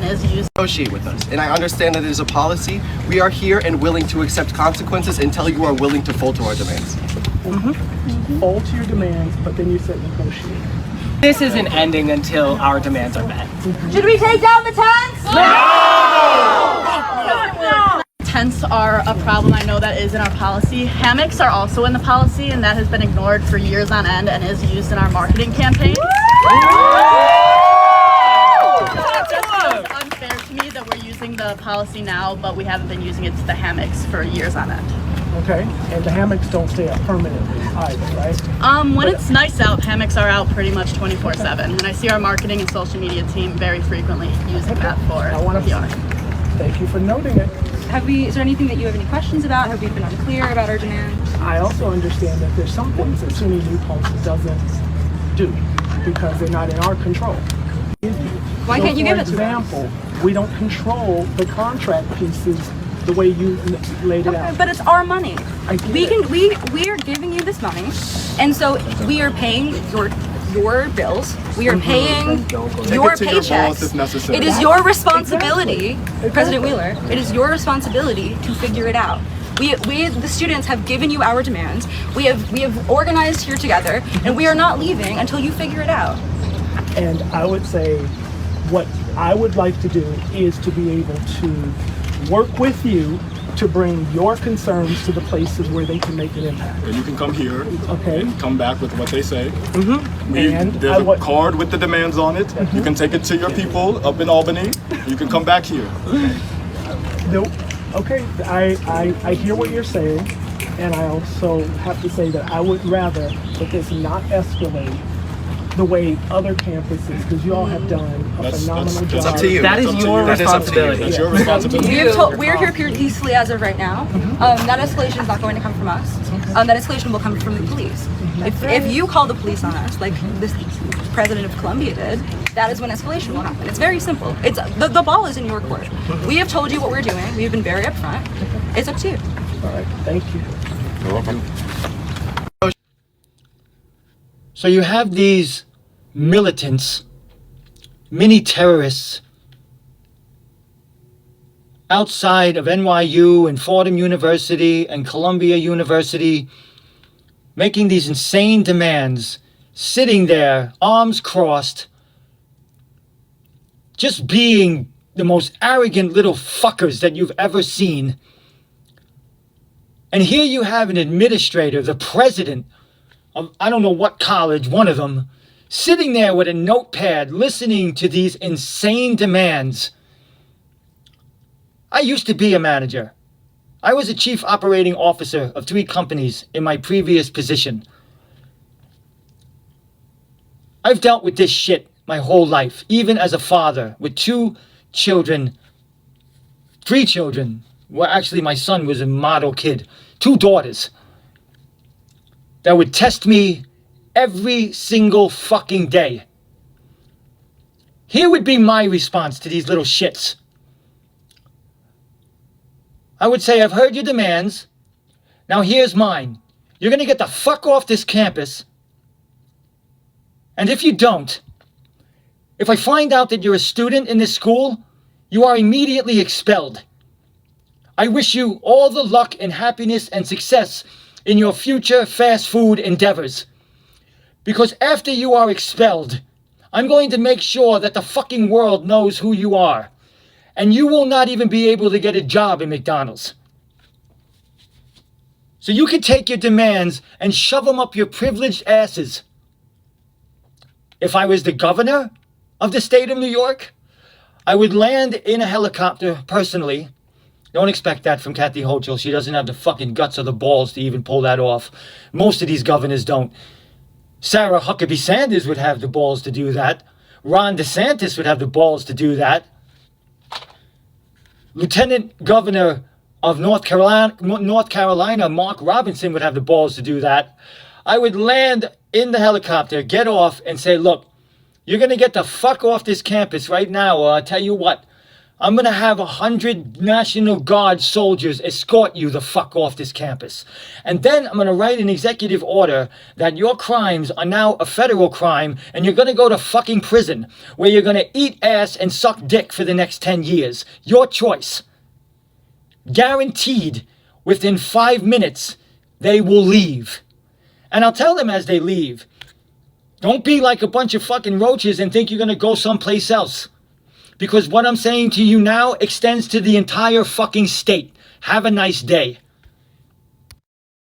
is used. Negotiate with us, and I understand that it is a policy. We are here and willing to accept consequences until you are willing to fold to our demands. Fold to your demands, but then you said negotiate. This isn't ending until our demands are met. Should we take down the tents? Tents are a problem. I know that is in our policy. Hammocks are also in the policy, and that has been ignored for years on end and is used in our marketing campaigns. It's unfair to me that we're using the policy now, but we haven't been using it to the hammocks for years on end. Okay, and the hammocks don't stay up permanently either, right? When it's nice out, hammocks are out pretty much 24/7, and I see our marketing and social media team very frequently using that for PR. Thank you for noting it. Is there anything that you have any questions about? Have we been unclear about our demands? I also understand that there's some things that SUNY New Paltz doesn't do because they're not in our control. Why can't you give it to us? For example, we don't control the contract pieces the way you laid it out. But it's our money. We We are giving you this money, and so we are paying your bills. We are paying your paychecks. It is your responsibility, President Wheeler. It is your responsibility to figure it out. We the students have given you our demands. We have organized here together, and we are not leaving until you figure it out. And I would say what I would like to do is to be able to work with you to bring your concerns to the places where they can make an impact. And you can come here Okay. and come back with what they say. And There's a card with the demands on it. You can take it to your people up in Albany. You can come back here. No, okay, I hear what you're saying, and I also have to say that I would rather that this not escalate the way other campuses, because you all have done a phenomenal job. It's up to you. That is your responsibility. That's your responsibility. We're here peacefully as of right now. That escalation is not going to come from us. That escalation will come from the police. If you call the police on us, like this president of Columbia did, that is when escalation will happen. It's very simple. It's the ball is in your court. We have told you what we're doing. We've been very upfront. It's up to you. All right, thank you. You're welcome. So you have these militants, mini terrorists, outside of NYU and Fordham University and Columbia University, making these insane demands, sitting there, arms crossed, just being the most arrogant little fuckers that you've ever seen. And here you have an administrator, the president of I don't know what college, one of them, sitting there with a notepad listening to these insane demands. I used to be a manager. I was a chief operating officer of 3 companies in my previous position. I've dealt with this shit my whole life, even as a father with 2 children, 3 children. Well, actually, my son was a model kid. 2 daughters that would test me every single fucking day. Here would be my response to these little shits. I would say, I've heard your demands. Now here's mine. You're gonna get the fuck off this campus. And if you don't, if I find out that you're a student in this school, you are immediately expelled. I wish you all the luck and happiness and success in your future fast food endeavors. Because after you are expelled, I'm going to make sure that the fucking world knows who you are. And you will not even be able to get a job in McDonald's. So you can take your demands and shove them up your privileged asses. If I was the governor of the state of New York, I would land in a helicopter personally. Don't expect that from Kathy Hochul. She doesn't have the fucking guts or the balls to even pull that off. Most of these governors don't. Sarah Huckabee Sanders would have the balls to do that. Ron DeSantis would have the balls to do that. Lieutenant Governor of North Carolina, Mark Robinson, would have the balls to do that. I would land in the helicopter, get off, and say, look, you're going to get the fuck off this campus right now, or I'll tell you what, I'm gonna have 100 National Guard soldiers escort you the fuck off this campus. And then I'm gonna write an executive order that your crimes are now a federal crime and you're gonna go to fucking prison where you're gonna eat ass and suck dick for the next 10 years. Your choice. Guaranteed, within 5 minutes, they will leave. And I'll tell them as they leave, don't be like a bunch of fucking roaches and think you're gonna go someplace else. Because what I'm saying to you now extends to the entire fucking state. Have a nice day.